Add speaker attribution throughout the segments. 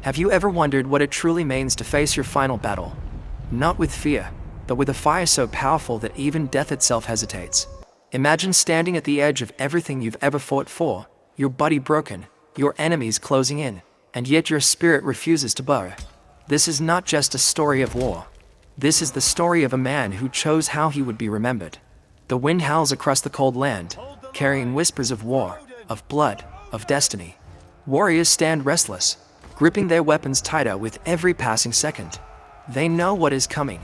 Speaker 1: Have you ever wondered what it truly means to face your final battle? Not with fear, but with a fire so powerful that even death itself hesitates. Imagine standing at the edge of everything you've ever fought for, your body broken, your enemies closing in, and yet your spirit refuses to bow. This is not just a story of war. This is the story of a man who chose how he would be remembered. The wind howls across the cold land, carrying whispers of war, of blood, of destiny. Warriors stand restless, gripping their weapons tighter with every passing second. They know what is coming.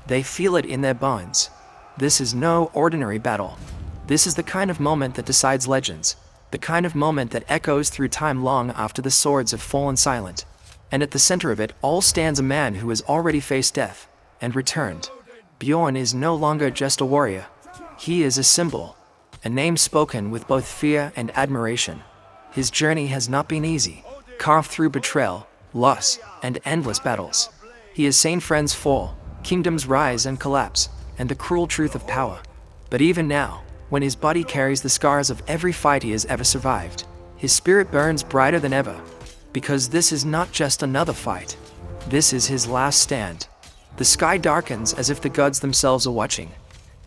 Speaker 1: They feel it in their bones. This is no ordinary battle. This is the kind of moment that decides legends, the kind of moment that echoes through time long after the swords have fallen silent. And at the center of it all stands a man who has already faced death and returned. Bjorn is no longer just a warrior. He is a symbol, a name spoken with both fear and admiration. His journey has not been easy, carved through betrayal, loss, and endless battles. He has seen friends fall, kingdoms rise and collapse, and the cruel truth of power. But even now, when his body carries the scars of every fight he has ever survived, his spirit burns brighter than ever. Because this is not just another fight. This is his last stand. The sky darkens as if the gods themselves are watching.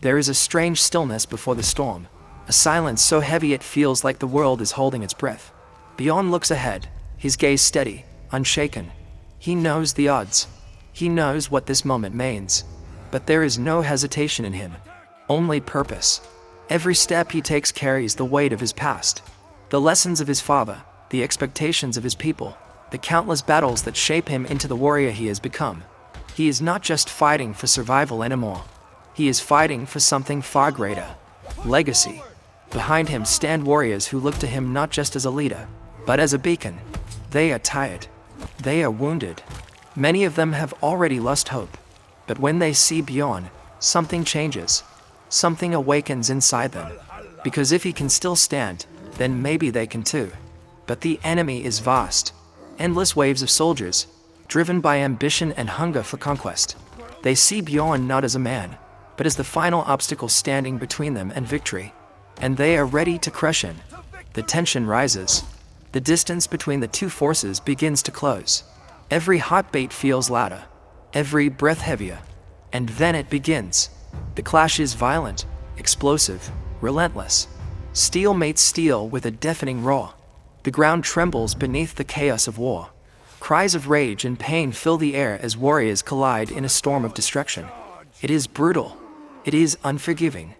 Speaker 1: There is a strange stillness before the storm, a silence so heavy it feels like the world is holding its breath. Bjorn looks ahead, his gaze steady, unshaken. He knows the odds. He knows what this moment means. But there is no hesitation in him, only purpose. Every step he takes carries the weight of his past, the lessons of his father, the expectations of his people, the countless battles that shape him into the warrior he has become. He is not just fighting for survival anymore. He is fighting for something far greater. Legacy. Behind him stand warriors who look to him not just as a leader, but as a beacon. They are tired. They are wounded. Many of them have already lost hope. But when they see Bjorn, something changes. Something awakens inside them. Because if he can still stand, then maybe they can too. But the enemy is vast. Endless waves of soldiers, driven by ambition and hunger for conquest. They see Bjorn not as a man, but as the final obstacle standing between them and victory. And they are ready to crush him. The tension rises. The distance between the two forces begins to close. Every heartbeat feels louder, every breath heavier. And then it begins. The clash is violent, explosive, relentless. Steel meets steel with a deafening roar. The ground trembles beneath the chaos of war. Cries of rage and pain fill the air as warriors collide in a storm of destruction. It is brutal. It is unforgiving.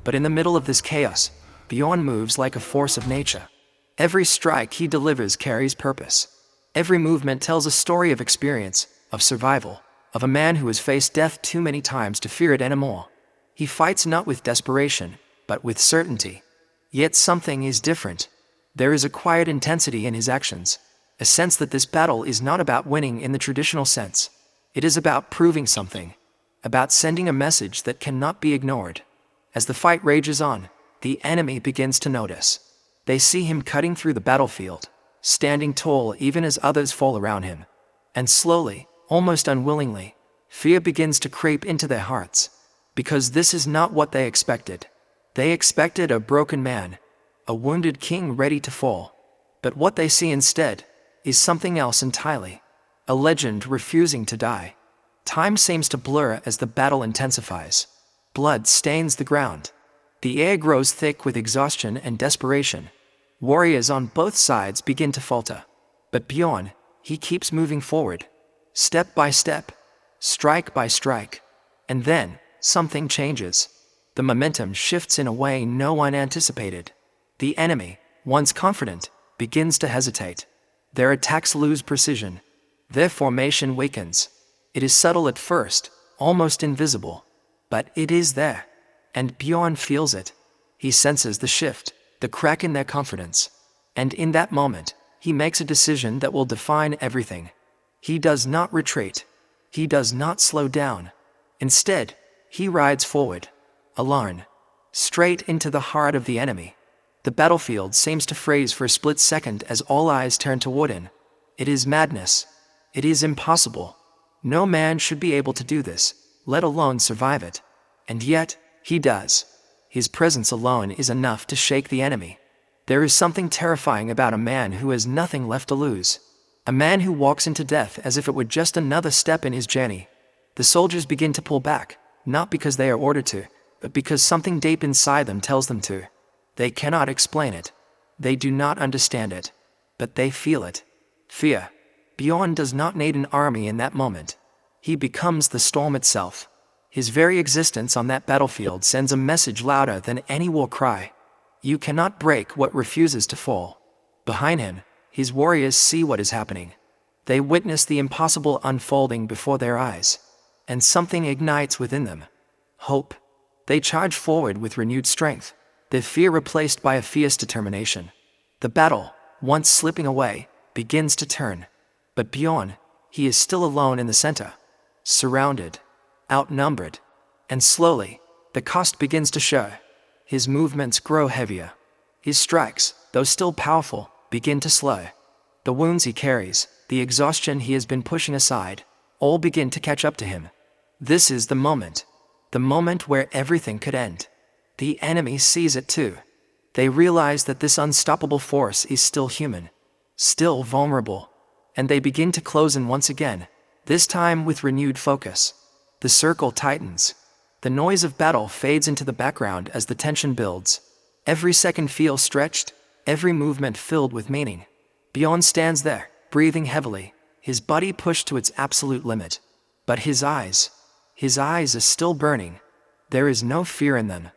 Speaker 1: But in the middle of this chaos, Bjorn moves like a force of nature. Every strike he delivers carries purpose. Every movement tells a story of experience, of survival, of a man who has faced death too many times to fear it anymore. He fights not with desperation, but with certainty. Yet something is different. There is a quiet intensity in his actions, a sense that this battle is not about winning in the traditional sense. It is about proving something, about sending a message that cannot be ignored. As the fight rages on, the enemy begins to notice. They see him cutting through the battlefield, standing tall even as others fall around him. And slowly, almost unwillingly, fear begins to creep into their hearts. Because this is not what they expected. They expected a broken man, a wounded king ready to fall. But what they see instead is something else entirely. A legend refusing to die. Time seems to blur as the battle intensifies. Blood stains the ground. The air grows thick with exhaustion and desperation. Warriors on both sides begin to falter. But Bjorn, he keeps moving forward. Step by step. Strike by strike. And then, something changes. The momentum shifts in a way no one anticipated. The enemy, once confident, begins to hesitate. Their attacks lose precision. Their formation weakens. It is subtle at first, almost invisible. But it is there. And Bjorn feels it. He senses the shift, the crack in their confidence. And in that moment, he makes a decision that will define everything. He does not retreat. He does not slow down. Instead, he rides forward, alone, straight into the heart of the enemy. The battlefield seems to freeze for a split second as all eyes turn toward him. It is madness. It is impossible. No man should be able to do this, let alone survive it. And yet, he does. His presence alone is enough to shake the enemy. There is something terrifying about a man who has nothing left to lose. A man who walks into death as if it were just another step in his journey. The soldiers begin to pull back, not because they are ordered to, but because something deep inside them tells them to. They cannot explain it. They do not understand it. But they feel it. Fear. Bjorn does not need an army in that moment. He becomes the storm itself. His very existence on that battlefield sends a message louder than any war cry. You cannot break what refuses to fall. Behind him, his warriors see what is happening. They witness the impossible unfolding before their eyes. And something ignites within them. Hope. They charge forward with renewed strength, their fear replaced by a fierce determination. The battle, once slipping away, begins to turn. But Bjorn, he is still alone in the center. Surrounded. Outnumbered. And slowly, the cost begins to show. His movements grow heavier. His strikes, though still powerful, begin to slow. The wounds he carries, the exhaustion he has been pushing aside, all begin to catch up to him. This is the moment where everything could end. The enemy sees it too. They realize that this unstoppable force is still human, still vulnerable, and they begin to close in once again, this time with renewed focus. The circle tightens. The noise of battle fades into the background as the tension builds. Every second feels stretched, every movement filled with meaning. Bjorn stands there, breathing heavily, his body pushed to its absolute limit. But his eyes are still burning. There is no fear in them,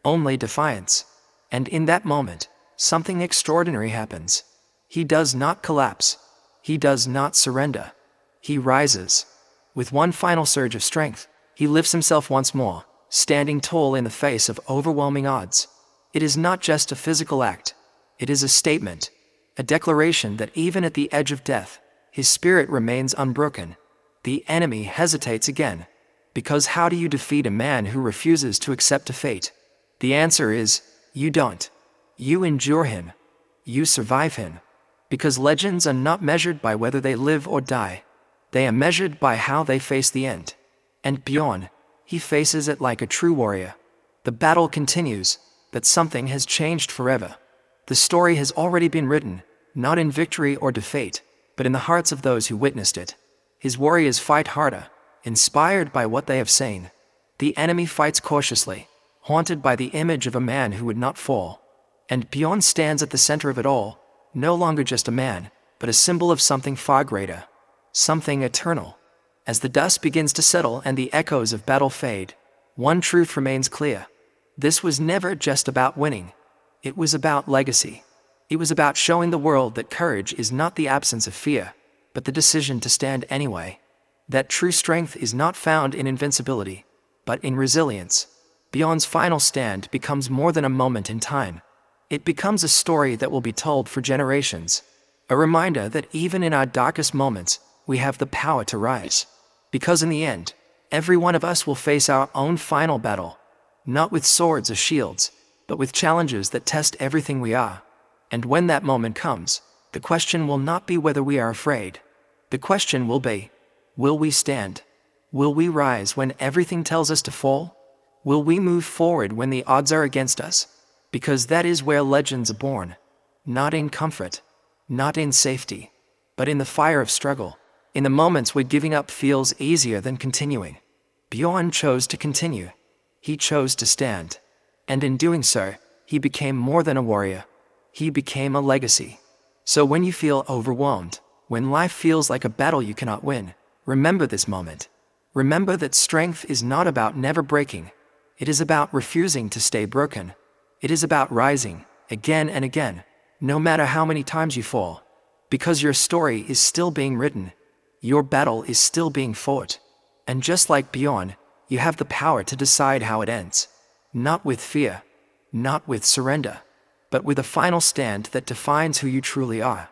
Speaker 1: only defiance. And in that moment, something extraordinary happens. He does not collapse. He does not surrender. He rises. With one final surge of strength, he lifts himself once more, standing tall in the face of overwhelming odds. It is not just a physical act. It is a statement, a declaration that even at the edge of death, his spirit remains unbroken. The enemy hesitates again. Because how do you defeat a man who refuses to accept a fate? The answer is, you don't. You endure him. You survive him. Because legends are not measured by whether they live or die. They are measured by how they face the end. And Bjorn, he faces it like a true warrior. The battle continues, but something has changed forever. The story has already been written, not in victory or defeat, but in the hearts of those who witnessed it. His warriors fight harder, inspired by what they have seen. The enemy fights cautiously, haunted by the image of a man who would not fall. And Bjorn stands at the center of it all, no longer just a man, but a symbol of something far greater, something eternal. As the dust begins to settle and the echoes of battle fade, one truth remains clear. This was never just about winning. It was about legacy. It was about showing the world that courage is not the absence of fear, but the decision to stand anyway. That true strength is not found in invincibility, but in resilience. Bjorn's final stand becomes more than a moment in time. It becomes a story that will be told for generations. A reminder that even in our darkest moments, we have the power to rise. Because in the end, every one of us will face our own final battle, not with swords or shields, but with challenges that test everything we are. And when that moment comes, the question will not be whether we are afraid. The question will be, will we stand? Will we rise when everything tells us to fall? Will we move forward when the odds are against us? Because that is where legends are born. Not in comfort, not in safety, but in the fire of struggle. In the moments where giving up feels easier than continuing. Bjorn chose to continue. He chose to stand. And in doing so, he became more than a warrior. He became a legacy. So when you feel overwhelmed, when life feels like a battle you cannot win, remember this moment. Remember that strength is not about never breaking. It is about refusing to stay broken. It is about rising, again and again, no matter how many times you fall. Because your story is still being written. Your battle is still being fought. And just like Bjorn, you have the power to decide how it ends. Not with fear, not with surrender, but with a final stand that defines who you truly are.